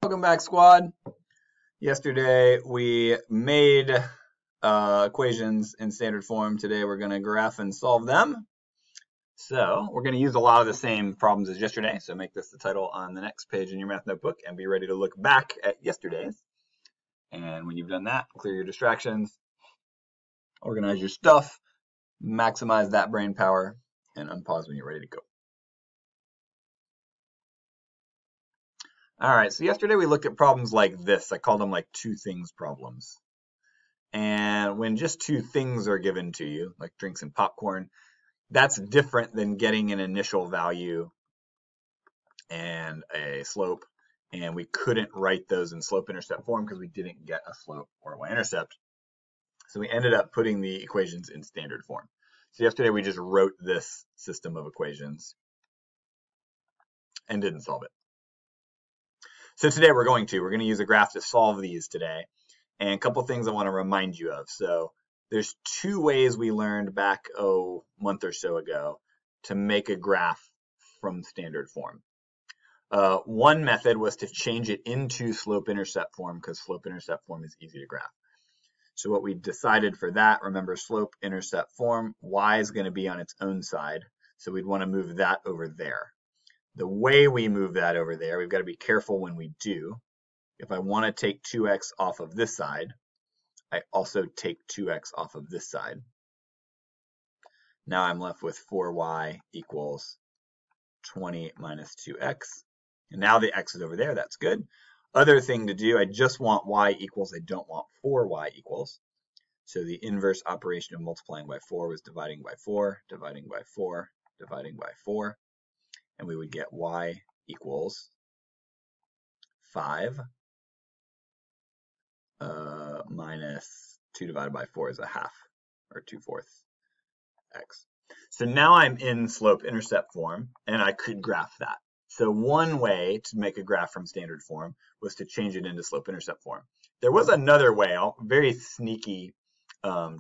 Welcome back, squad. Yesterday we made equations in standard form. Today we're going to graph and solve them. So we're going to use a lot of the same problems as yesterday. So make this the title on the next page in your math notebook and be ready to look back at yesterday's. And when you've done that, clear your distractions, organize your stuff, maximize that brain power, and unpause when you're ready to go. All right, so yesterday we looked at problems like this. I called them like two things problems. And when just two things are given to you, like drinks and popcorn, that's different than getting an initial value and a slope. And we couldn't write those in slope-intercept form because we didn't get a slope or a y-intercept. So we ended up putting the equations in standard form. So yesterday we just wrote this system of equations and didn't solve it. So today we're going to use a graph to solve these today. And a couple things I want to remind you of. So there's two ways we learned back a month or so ago to make a graph from standard form. One method was to change it into slope-intercept form because slope-intercept form is easy to graph. So what we decided for that, remember slope-intercept form, y is going to be on its own side. So we'd want to move that over there. The way we move that over there, we've got to be careful when we do. If I want to take 2x off of this side, I also take 2x off of this side. Now I'm left with 4y equals 20 minus 2x. And now the x is over there. That's good. Other thing to do, I just want y equals. I don't want 4y equals. So the inverse operation of multiplying by 4 was dividing by 4, dividing by 4, dividing by 4. And we would get y equals 5 minus 2 divided by 4 is a half, or 2/4 x. So now I'm in slope-intercept form, and I could graph that. So one way to make a graph from standard form was to change it into slope-intercept form. There was another way, a very sneaky,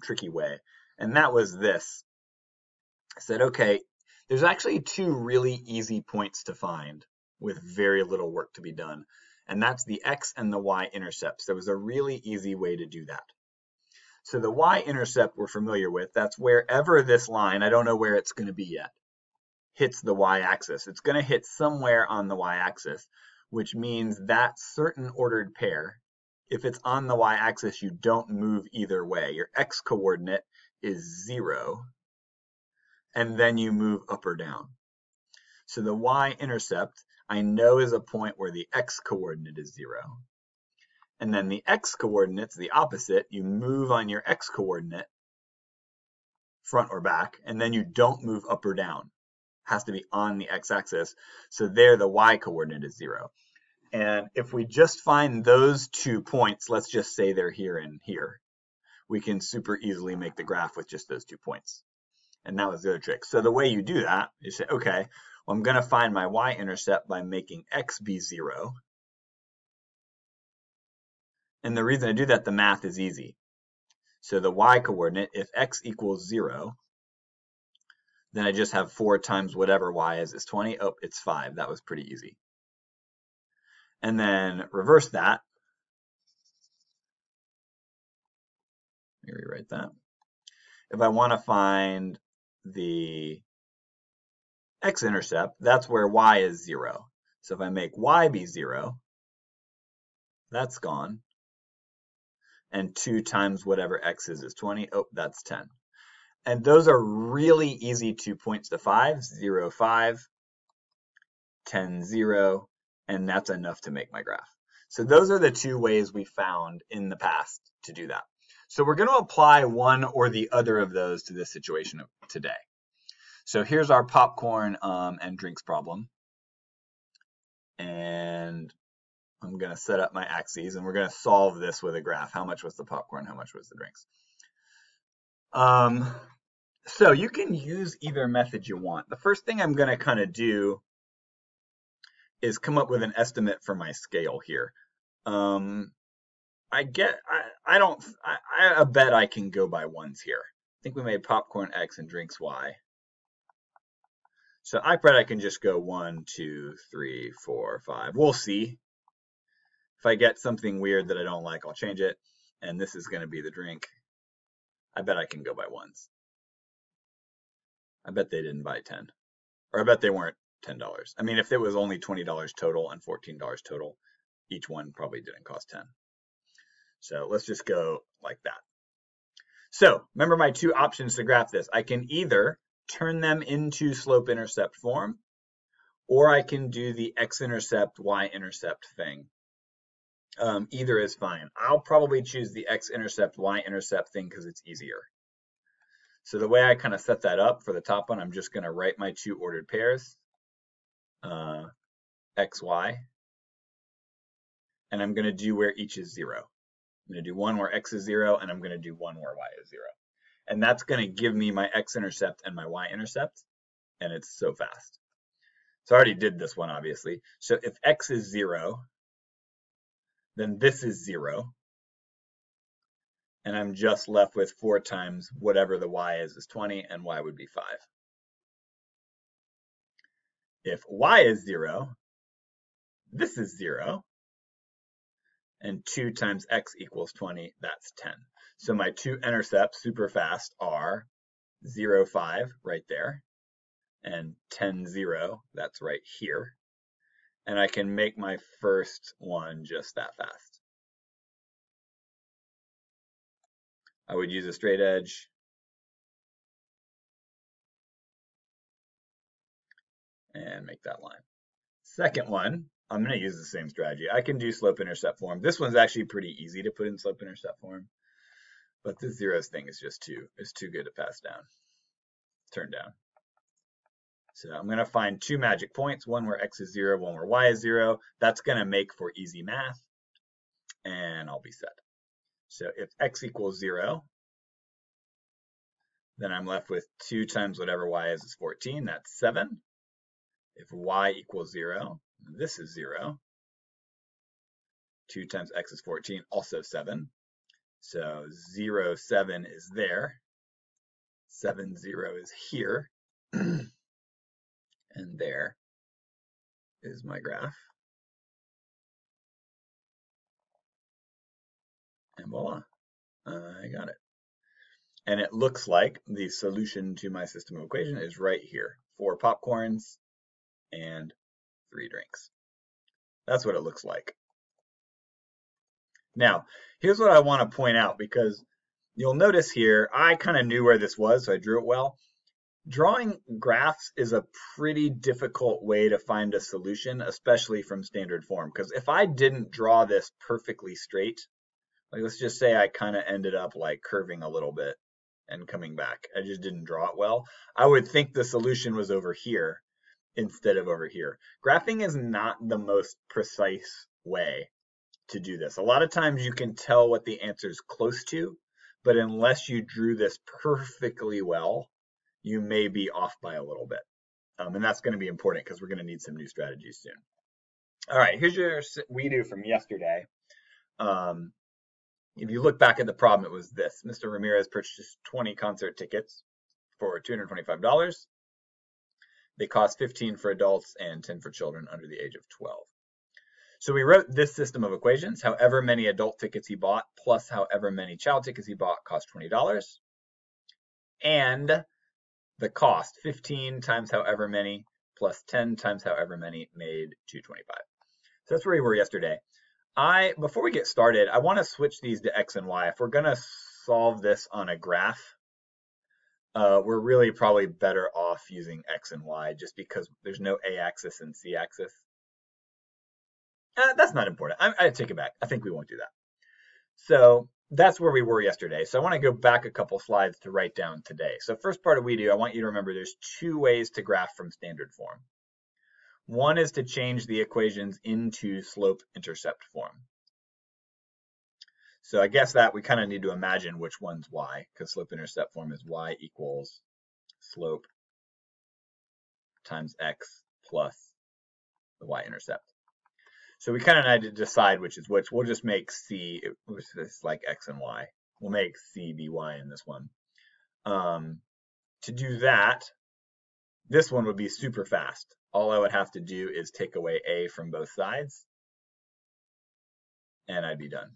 tricky way, and that was this. I said, okay, there's actually two really easy points to find with very little work to be done. And that's the x and the y-intercepts. There was a really easy way to do that. So the y-intercept we're familiar with, that's wherever this line, I don't know where it's going to be yet, hits the y-axis. It's going to hit somewhere on the y-axis, which means that certain ordered pair, if it's on the y-axis, you don't move either way. Your x-coordinate is 0, and then you move up or down. So the y-intercept, I know is a point where the x-coordinate is 0. And then the x-coordinate's the opposite. You move on your x-coordinate, front or back, and then you don't move up or down. It has to be on the x-axis. So there the y-coordinate is 0. And if we just find those 2 points, let's just say they're here and here, we can super easily make the graph with just those 2 points. And that was the other trick. So the way you do that, you say, okay, well, I'm going to find my y-intercept by making x be 0. And the reason I do that, the math is easy. So the y-coordinate, if x equals 0, then I just have 4 times whatever y is 20. Oh, it's 5. That was pretty easy. And then reverse that. Let me rewrite that. If I want to find the X-intercept, that's where y is 0. So if I make y be 0, that's gone. And 2 times whatever x is 20. Oh, that's 10. And those are really easy 2 points to 5. 0, 5, 10, 0, and that's enough to make my graph. So those are the two ways we found in the past to do that. So we're going to apply one or the other of those to this situation of today. So here's our popcorn and drinks problem. And I'm going to set up my axes, and we're going to solve this with a graph. How much was the popcorn? How much was the drinks? So you can use either method you want. The first thing I'm going to kind of do is come up with an estimate for my scale here. I bet I can go by ones here. I think we made popcorn X and drinks Y. So I bet I can just go 1, 2, 3, 4, 5. We'll see. If I get something weird that I don't like, I'll change it. And this is going to be the drink. I bet I can go by ones. I bet they didn't buy 10. Or I bet they weren't $10. I mean, if it was only $20 total and $14 total, each one probably didn't cost 10. So let's just go like that. So remember my two options to graph this. I can either turn them into slope-intercept form, or I can do the X-intercept, Y-intercept thing. Either is fine. I'll probably choose the X-intercept, Y-intercept thing because it's easier. So the way I kind of set that up for the top one, I'm just going to write my two ordered pairs, X, Y, and I'm going to do where each is 0. I'm going to do one where X is 0, and I'm going to do one where Y is 0. And that's going to give me my X-intercept and my Y-intercept, and it's so fast. So I already did this one, obviously. So if X is 0, then this is 0. And I'm just left with 4 times whatever the Y is 20, and Y would be 5. If Y is 0, this is 0. And 2 times X equals 20, that's 10. So my two intercepts, super fast, are 0, 5 right there, and 10, 0, that's right here. And I can make my first one just that fast. I would use a straight edge. And make that line. Second one, I'm going to use the same strategy. I can do slope-intercept form. This one's actually pretty easy to put in slope-intercept form. But this zeros thing is just too good to pass down. Turn down. So I'm going to find 2 magic points, one where X is 0, one where Y is 0. That's going to make for easy math. And I'll be set. So if X equals 0, then I'm left with 2 times whatever Y is 14. That's 7. If Y equals 0, this is 0. 2 times X is 14, also 7. So 0, 7 is there. 7, 0 is here. And there is my graph. And voila, I got it. And it looks like the solution to my system of equation is right here. 4 popcorns and 3 drinks. That's what it looks like. Now, here's what I want to point out, because you'll notice here, I kind of knew where this was, so I drew it well. Drawing graphs is a pretty difficult way to find a solution, especially from standard form. Because if I didn't draw this perfectly straight, like let's just say I kind of ended up like curving a little bit and coming back, I just didn't draw it well, I would think the solution was over here instead of over here. Graphing is not the most precise way to do this. A lot of times you can tell what the answer is close to, but unless you drew this perfectly well, you may be off by a little bit. And that's going to be important because we're going to need some new strategies soon. All right, here's your we-do from yesterday. If you look back at the problem, it was this. Mr. Ramirez purchased 20 concert tickets for $225. They cost 15 for adults and 10 for children under the age of 12. So we wrote this system of equations. However many adult tickets he bought plus however many child tickets he bought cost $20. And the cost, 15 times however many plus 10 times however many, made $225. So that's where we were yesterday. Before we get started, I want to switch these to X and Y. If we're going to solve this on a graph, we're really probably better off using X and Y just because there's no A-axis and C-axis. That's not important. I take it back. I think we won't do that. So that's where we were yesterday. So I want to go back a couple slides to write down today. So first part of we do, I want you to remember there's 2 ways to graph from standard form. One is to change the equations into slope-intercept form. So I guess that we kind of need to imagine which one's Y, because slope-intercept form is Y equals slope times X plus the Y-intercept. So we kind of need to decide which is which. We'll just make C, which is like X and Y. We'll make C be Y in this one. To do that, this one would be super fast. All I would have to do is take away A from both sides. and I'd be done.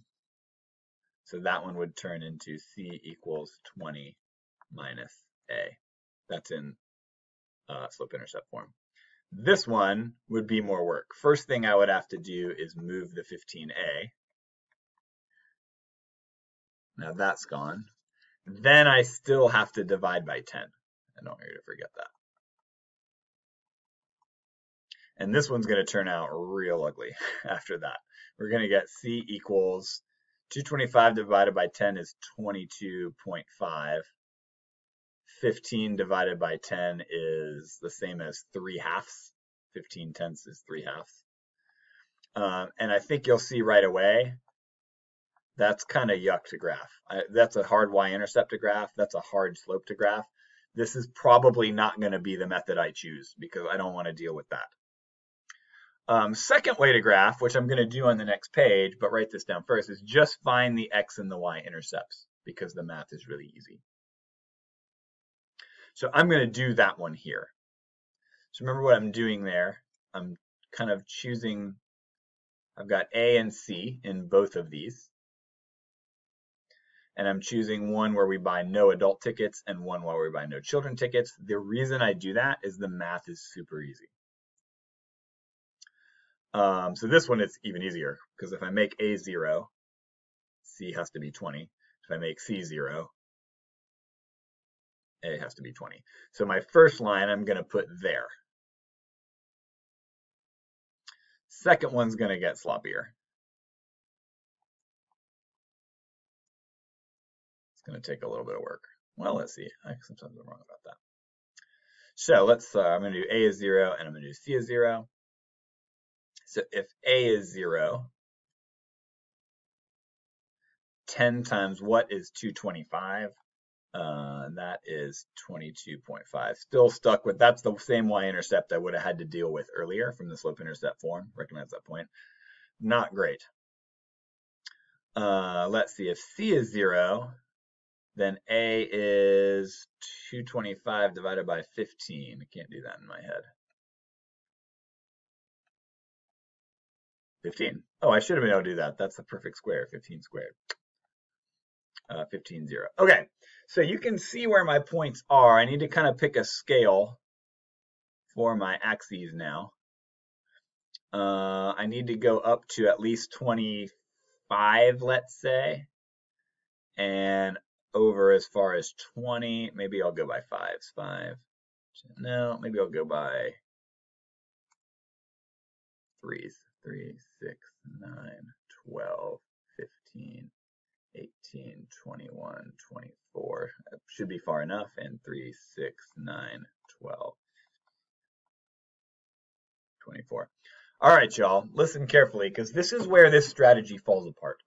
So that one would turn into C equals 20 minus A. That's in slope-intercept form. This one would be more work. First thing I would have to do is move the 15A. Now that's gone. Then I still have to divide by 10. I don't want you to forget that. And this one's going to turn out real ugly after that. We're going to get C equals 225 divided by 10 is 22.5. 15 divided by 10 is the same as 3/2. 15 tenths is 3/2. And I think you'll see right away, that's kind of yuck to graph. That's a hard y-intercept to graph. That's a hard slope to graph. This is probably not going to be the method I choose because I don't want to deal with that. Second way to graph, which I'm going to do on the next page, but write this down first, is just find the x and the y-intercepts because the math is really easy. So I'm going to do that one here. So remember what I'm doing there. I'm kind of choosing, I've got A and C in both of these. And I'm choosing one where we buy no adult tickets and one where we buy no children tickets. The reason I do that is the math is super easy. So this one is even easier because if I make A 0, C has to be 20. If I make C 0, A has to be 20. So my first line I'm going to put there. Second one's going to get sloppier. It's going to take a little bit of work. Well, let's see. Sometimes I'm wrong about that. So let's, I'm going to do A is 0 and I'm going to do C is 0. So if A is 0, 10 times what is 225? That is 22.5. Still stuck with, that's the same y-intercept I would have had to deal with earlier from the slope-intercept form. Recognize that point. Not great. Let's see, if C is 0, then A is 225 divided by 15. I can't do that in my head. 15. Oh, I should have been able to do that. That's the perfect square, 15 squared. 15, 0. Okay, so you can see where my points are. I need to kind of pick a scale for my axes now. I need to go up to at least 25, let's say, and over as far as 20. Maybe I'll go by 5s. 5. No, maybe I'll go by 3s. 3, 6, 9, 12, 15, 18, 21, 24. That should be far enough. And 3, 6, 9, 12, 24. All right, y'all, listen carefully because this is where this strategy falls apart.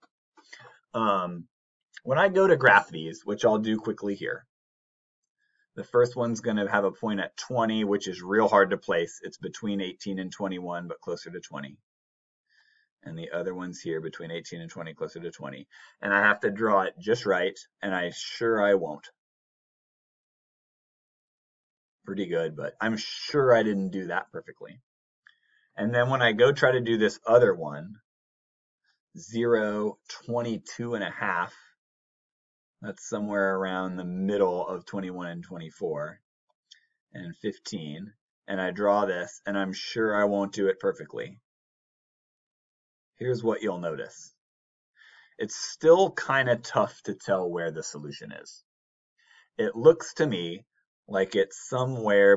When I go to graph these, which I'll do quickly here, the first one's going to have a point at 20, which is real hard to place. It's between 18 and 21, but closer to 20. And the other one's here between 18 and 20, closer to 20. And I have to draw it just right, and I won't. Pretty good, but I'm sure I didn't do that perfectly. And then when I go try to do this other one, 0, 22.5, that's somewhere around the middle of 21 and 24, and 15. And I draw this, and I'm sure I won't do it perfectly. Here's what you'll notice. It's still kind of tough to tell where the solution is. It looks to me like it's somewhere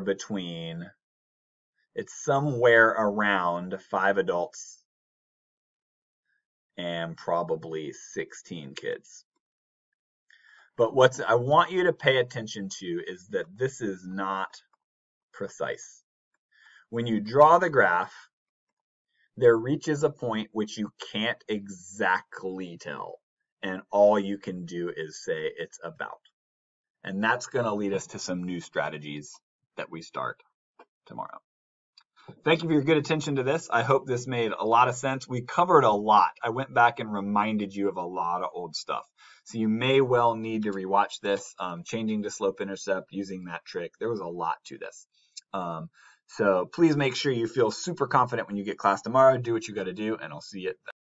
around 5 adults and probably 16 kids. But what I want you to pay attention to is that this is not precise. When you draw the graph, there reaches a point which you can't exactly tell, and all you can do is say it's about. And that's going to lead us to some new strategies that we start tomorrow. Thank you for your good attention to this. I hope this made a lot of sense. We covered a lot. I went back and reminded you of a lot of old stuff. So you may well need to rewatch this, changing to slope intercept, using that trick. There was a lot to this. So please make sure you feel super confident when you get class tomorrow. Do what you got to do, and I'll see you then.